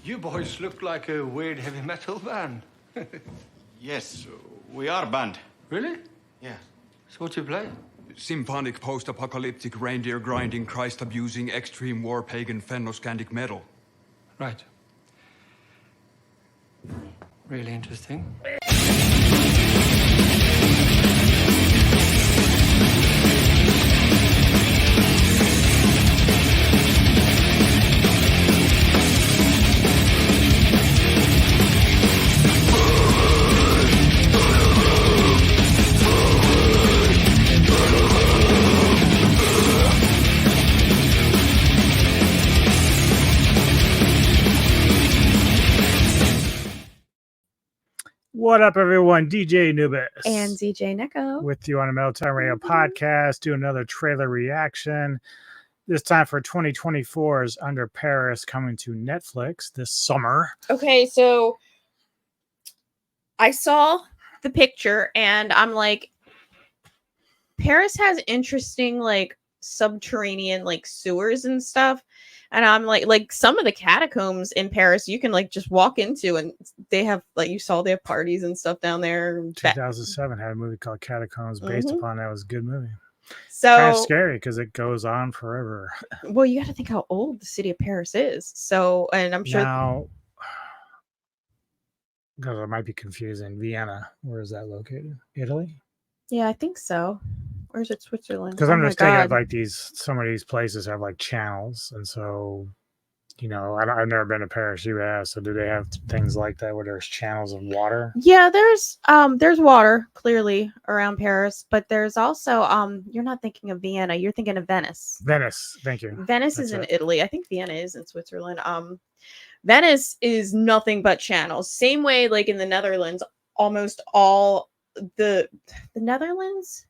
You boys look like a weird heavy metal band. Yes, we are a band. Really? Yeah. So what do you play? Symphonic post-apocalyptic reindeer grinding Christ abusing extreme war pagan Fennoscandic metal. Right. Really interesting. What up, everyone? DJ Nubis and ZJ Neko with you on a Metal Time Radio podcast. Do another trailer reaction. This time for 2024's Under Paris, coming to Netflix this summer. Okay, so I saw the picture and I'm like, Paris has interesting like subterranean like sewers and stuff. And I'm like some of the catacombs in Paris you can like just walk into, and they have like, you saw they have parties and stuff down there. 2007 had a movie called Catacombs based upon that. It was a good movie. So kind of scary because it goes on forever. Well, you got to think how old the city of Paris is. So, and I'm sure now, because I might be confusing, Vienna, where is that located? Italy? Yeah, I think so. Or is it Switzerland? Because I'm just thinking of like some of these places have like channels, and so I've never been to Paris, US. So do they have things like that where there's channels of water? Yeah, there's water clearly around Paris, but there's also you're not thinking of Vienna, you're thinking of Venice. Venice, thank you. Venice is in Italy. I think Vienna is in Switzerland. Venice is nothing but channels. Same way like in the Netherlands, almost all the Netherlands,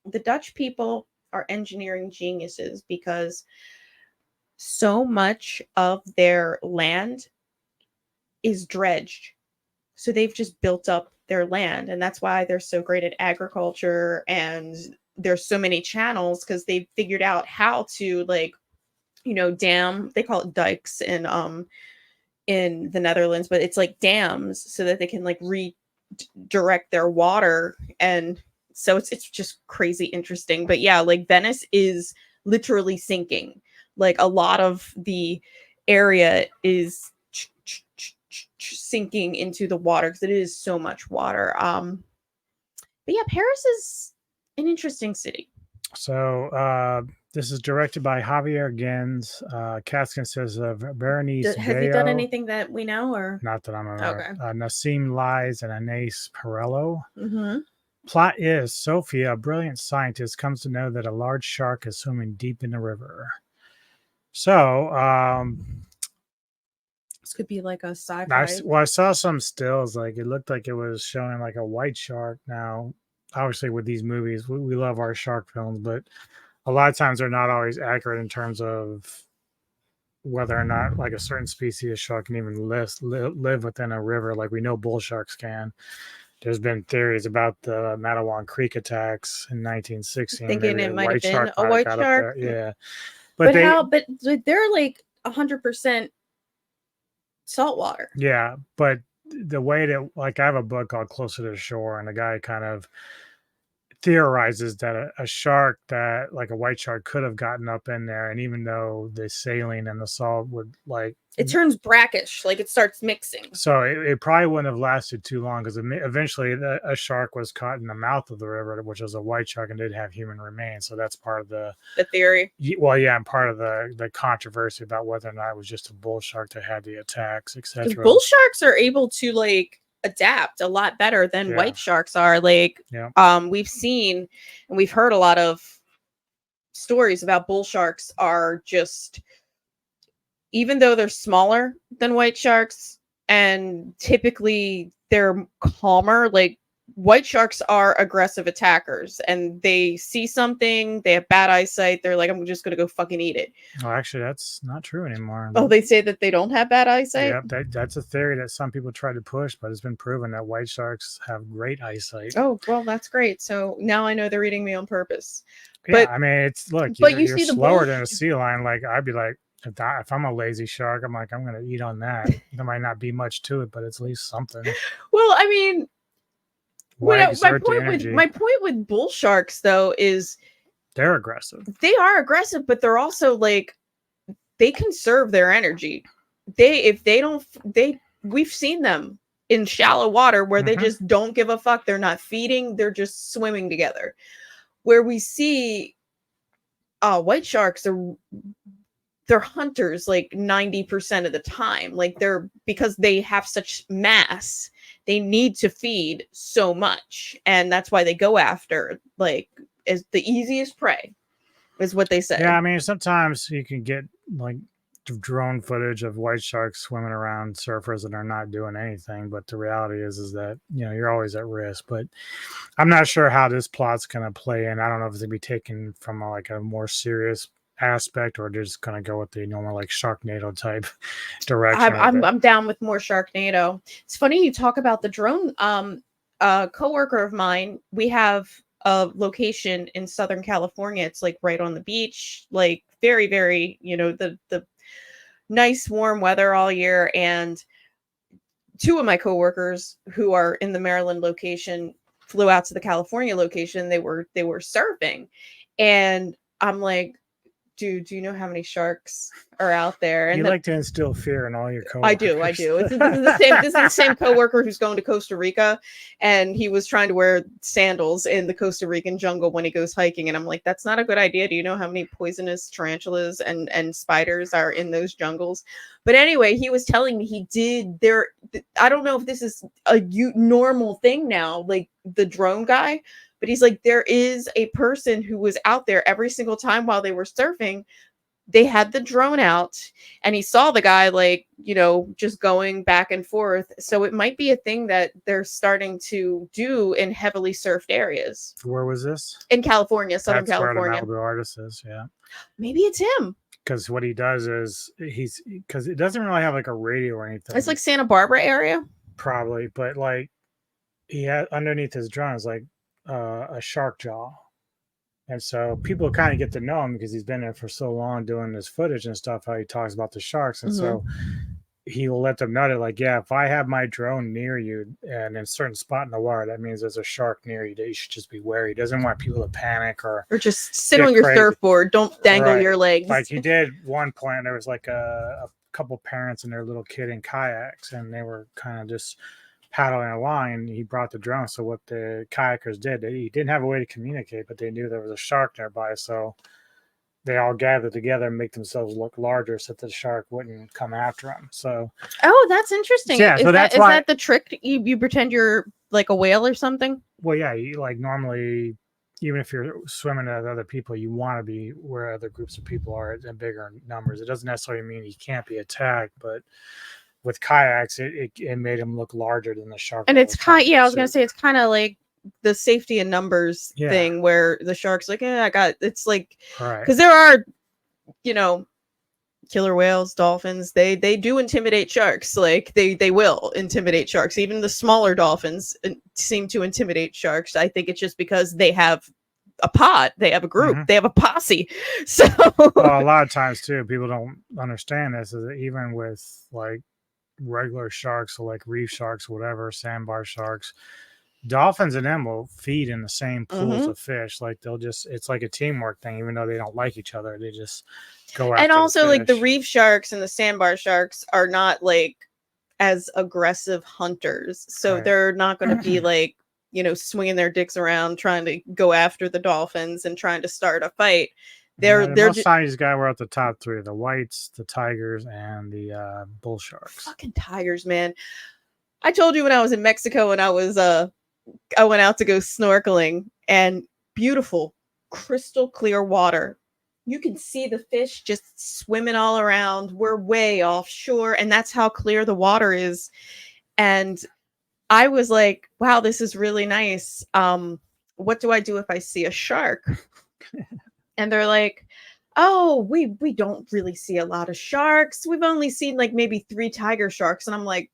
the Dutch people are engineering geniuses because so much of their land is dredged. So they've just built up their land, and that's why they're so great at agriculture, and there's so many channels because they've figured out how to dam, they call it dikes in the Netherlands, but it's like dams so that they can like redirect their water. And so it's just crazy interesting. But yeah, like Venice is literally sinking. Like a lot of the area is sinking into the water because it is so much water. But yeah, Paris is an interesting city. So this is directed by Javier Gens. Cast consists of Berenice Has he done anything that we know, or not that I'm aware? Okay. Nassim Lies and Anais Perello. Mm-hmm. Plot is Sophia, a brilliant scientist, comes to know that a large shark is swimming deep in the river. So this could be like a sci-fi. I saw some stills. Like it looked like it was showing like a white shark. Now, obviously, with these movies, we love our shark films, but a lot of times they're not always accurate in terms of whether or not like a certain species of shark can even live within a river. Like we know bull sharks can. There's been theories about the Matawan Creek attacks in 1916. Thinking it might have been a white shark. Yeah. But they're like 100% saltwater. Yeah, but the way that, like, I have a book called Closer to the Shore, and the guy kind of theorizes that a shark, that like a white shark, could have gotten up in there, and even though the saline and the salt would like, it turns brackish, like it starts mixing. So it probably wouldn't have lasted too long, because eventually a shark was caught in the mouth of the river, which was a white shark, and did have human remains. So that's part of the theory. Well, yeah, and part of the controversy about whether or not it was just a bull shark that had the attacks, etc. Bull sharks are able to like adapt a lot better than white sharks are. Like, we've seen and we've heard a lot of stories about bull sharks are just, even though they're smaller than white sharks and typically they're calmer, like white sharks are aggressive attackers, and they see something, they have bad eyesight, they're like, I'm just going to go fucking eat it. Oh, actually, that's not true anymore. Oh, they say that they don't have bad eyesight? Yeah, that's a theory that some people try to push, but it's been proven that white sharks have great eyesight. Oh, well, that's great. So now I know they're eating me on purpose. Yeah, but I mean, it's, look, you're see slower than a sea lion. Like, I'd be like, If I'm a lazy shark, I'm like, I'm gonna eat on that. There might not be much to it, but it's at least something. Well, I mean, Why my exert the point with energy? my point with bull sharks though is They're aggressive. they are aggressive, but they're also like they conserve their energy. If they don't we've seen them in shallow water where they Mhm. just don't give a fuck. They're not feeding, they're just swimming together. Where we see white sharks are they're hunters like 90% of the time. Like they're because they have such mass, they need to feed so much. And that's why they go after like as the easiest prey, is what they say. Yeah, I mean, sometimes you can get like drone footage of white sharks swimming around surfers that are not doing anything. But the reality is that you're always at risk. But I'm not sure how this plot's going to play in. I don't know if it's going to be taken from a more serious aspect, or they're just going to go with the normal like Sharknado type direction. I'm down with more Sharknado. It's funny you talk about the drone. A coworker of mine, we have a location in Southern California. It's like right on the beach, like very, very, the nice warm weather all year. And two of my coworkers who are in the Maryland location flew out to the California location. They were surfing, and I'm like, dude, do you know how many sharks are out there? And you like to instill fear in all your coworkers. I do. This is the same coworker who's going to Costa Rica, and he was trying to wear sandals in the Costa Rican jungle when he goes hiking. And I'm like, that's not a good idea. Do you know how many poisonous tarantulas and spiders are in those jungles? But anyway, he was telling me he did there. I don't know if this is a normal thing now, like the drone guy. But he's like, there is a person who was out there every single time while they were surfing. They had the drone out and he saw the guy just going back and forth. So it might be a thing that they're starting to do in heavily surfed areas. Where was this? In California, Southern That's California. Where the Malibu artist is, yeah. Maybe it's him. Because what he does is because it doesn't really have like a radio or anything. It's like Santa Barbara area. Probably, but like he had underneath his drone is like a shark jaw, and so people kind of get to know him because he's been there for so long doing this footage and stuff, how he talks about the sharks. And so he will let them know that, like, yeah, if I have my drone near you and in a certain spot in the water, that means there's a shark near you, that you should just be wary. He doesn't want people to panic or just sit on your surfboard. Don't dangle your legs. Like he did one point, there was like a couple parents and their little kid in kayaks, and they were kind of just paddling along, and he brought the drone. So what the kayakers did, he didn't have a way to communicate, but they knew there was a shark nearby, so they all gathered together and make themselves look larger so that the shark wouldn't come after them. So that's interesting. Yeah, so that's why, is that the trick? You pretend you're like a whale or something? Well, yeah, you, like normally, even if you're swimming with other people, you want to be where other groups of people are in bigger numbers. It doesn't necessarily mean you can't be attacked, but with kayaks, it made them look larger than the shark. And it's kind, I was gonna say it's kind of like the safety in numbers thing, where the shark's like, it's like, because there are, killer whales, dolphins, they do intimidate sharks. Like they will intimidate sharks. Even the smaller dolphins seem to intimidate sharks. I think it's just because they have a pod, they have a group, they have a posse. So well, a lot of times too, people don't understand this, is that even with like regular sharks, so like reef sharks, whatever, sandbar sharks, dolphins and them will feed in the same pools of fish. Like it's like a teamwork thing, even though they don't like each other, they just go after. And also, the like the reef sharks and the sandbar sharks are not like as aggressive hunters, so they're not going to be like swinging their dicks around trying to go after the dolphins and trying to start a fight. They're most times these guys were at the top three: the whites, the tigers, and the bull sharks. Fucking tigers, man! I told you when I was in Mexico and I went out to go snorkeling, and beautiful, crystal clear water. You can see the fish just swimming all around. We're way offshore, and that's how clear the water is. And I was like, wow, this is really nice. What do I do if I see a shark? And they're like, oh, we don't really see a lot of sharks. We've only seen like maybe 3 tiger sharks. And I'm like,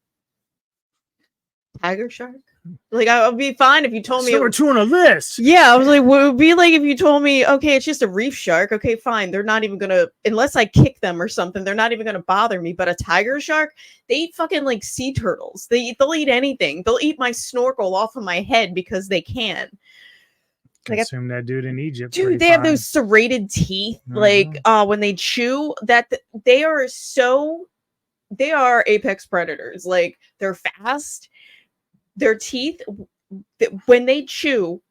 tiger shark? Like I would be fine if you told me. Number 2 on the list. Yeah, I was like, what it would be like if you told me, okay, it's just a reef shark. Okay, fine. They're not even gonna, unless I kick them or something, they're not even gonna bother me. But a tiger shark, they eat fucking like sea turtles. They'll eat anything. They'll eat my snorkel off of my head because they can. Like, Consume that dude in Egypt. dude, pretty they have fine. those serrated teeth. Like when they chew, that they are apex predators. Like they're fast. Their teeth, when they chew,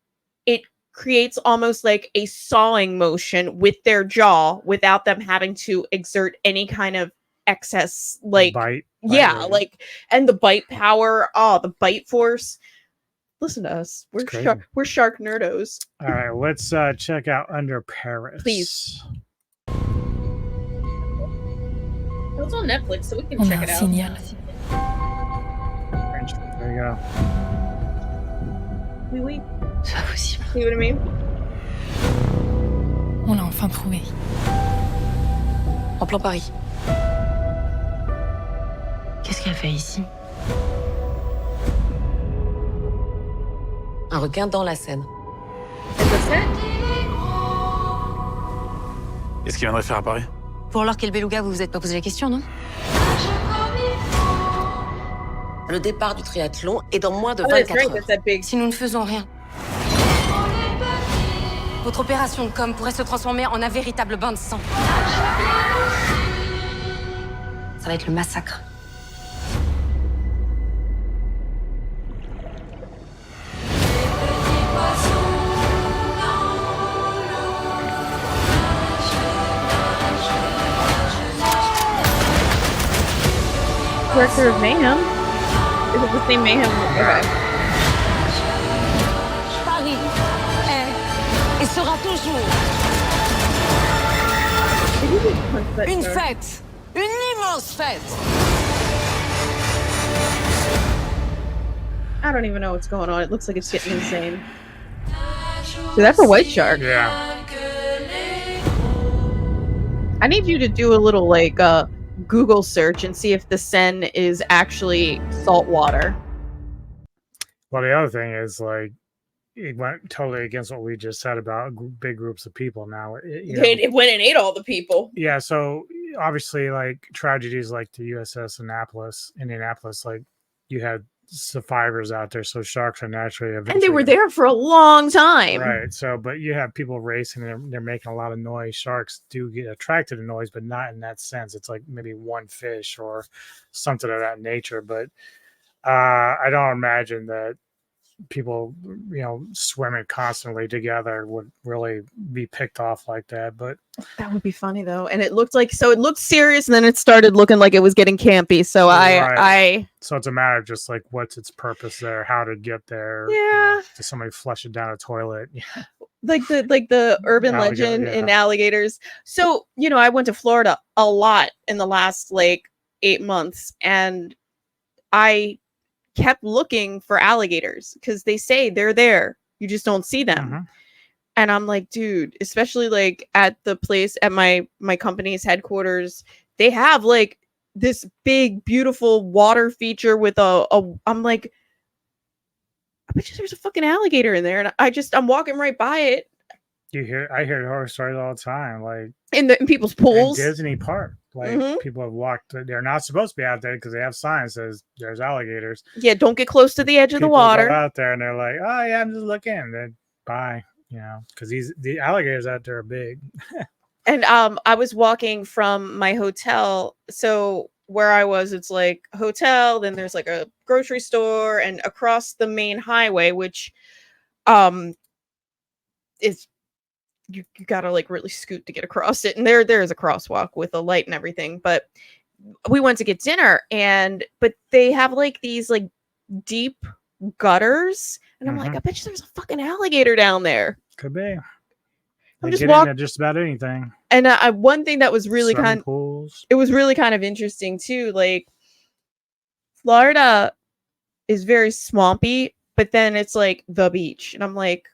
it creates almost like a sawing motion with their jaw without them having to exert any kind of excess, like bite. yeah, rate. like, and the bite power, the bite force. Listen to us. We're crazy. we're shark nerdos. All right, let's check out Under Paris. Please. It's on Netflix, so we can On check a it un out. signal. There you go. Oui. C'est pas possible. See what I mean? On l'a enfin trouvé. En plein Paris. Qu'est-ce qu'elle fait ici? Un requin dans la Seine. Qu'est-ce qu'il viendrait faire à Paris? Pour alors quel beluga, vous vous êtes pas posé la question, non? Le départ du triathlon est dans moins de Oh, that's 24 right. heures. That's that big. Si nous ne faisons rien, votre opération de com pourrait se transformer en un véritable bain de sang. Ça va être le massacre. Director of Mayhem. Is it the same Mayhem? Okay. Paris est et sera toujours une fête, une immense fête. I don't even know what's going on. It looks like it's getting insane. Dude, that's a white shark. Yeah. I need you to do a little like Google search and see if the Seine is actually salt water. Well, the other thing is like it went totally against what we just said about big groups of people. Now, It went and ate all the people. yeah. So obviously, like tragedies like the USS Indianapolis, like you had survivors out there, so sharks are naturally And they eventually were there for a long time. right. So, but you have people racing, and they're making a lot of noise. Sharks do get attracted to noise, but not in that sense. It's like maybe one fish or something of that nature. But I don't imagine that people, swimming constantly together would really be picked off like that. But That would be funny though. And it looked serious, and then it started looking like it was getting campy. So Right. so it's a matter of just like what's its purpose there, how to get there. Yeah. Does somebody flush it down a toilet? like the urban Alligator, legend yeah. in alligators. So, I went to Florida a lot in the last like 8 months, and I kept looking for alligators because they say they're there. You just don't see them. Mhm. And I'm like, dude, especially like at the place at my company's headquarters, they have like this big, beautiful water feature with I'm like, I bet you there's a fucking alligator in there. And I'm walking right by it I hear horror stories all the time, like in people's in pools. Disney Park. Like Mhm. people have walked. They're not supposed to be out there because they have signs that says there's alligators. Yeah, don't get close to the edge of the People go water. out there and they're like, "Oh yeah, I'm just looking." And then bye, because the alligators out there are big. And I was walking from my hotel. So where I was, it's like a hotel, then there's like a grocery store, and across the main highway, which is you gotta like really scoot to get across it. And there is a crosswalk with a light and everything. But we went to get dinner, but they have like these like deep gutters, and I'm like, I bet you there's a fucking alligator down there. Could be. I'm They just get walking. into just about anything. And one thing that was really Swimming pools. it was really kind of interesting too. Like Florida is very swampy, but then it's like the beach. And I'm like,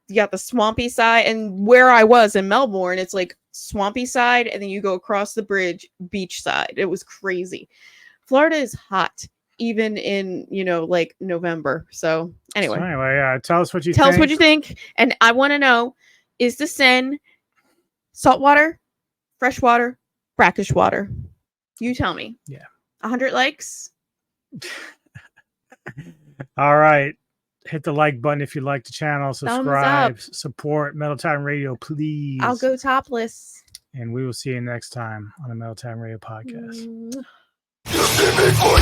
you got the swampy side, and where I was in Melbourne, it's like swampy side, and then you go across the bridge, beach side. It was crazy. Florida is hot even in, like November. So anyway, So anyway, tell us what you tell think. us what you think. And I want to know, is the Seine saltwater, freshwater, brackish water? You tell me. Yeah. 100 likes. All right. Hit the like button if you like the channel. Thumbs Subscribe, up. support Metal Time Radio, please. I'll go topless. And we will see you next time on the Metal Time Radio podcast. Mm. You see me for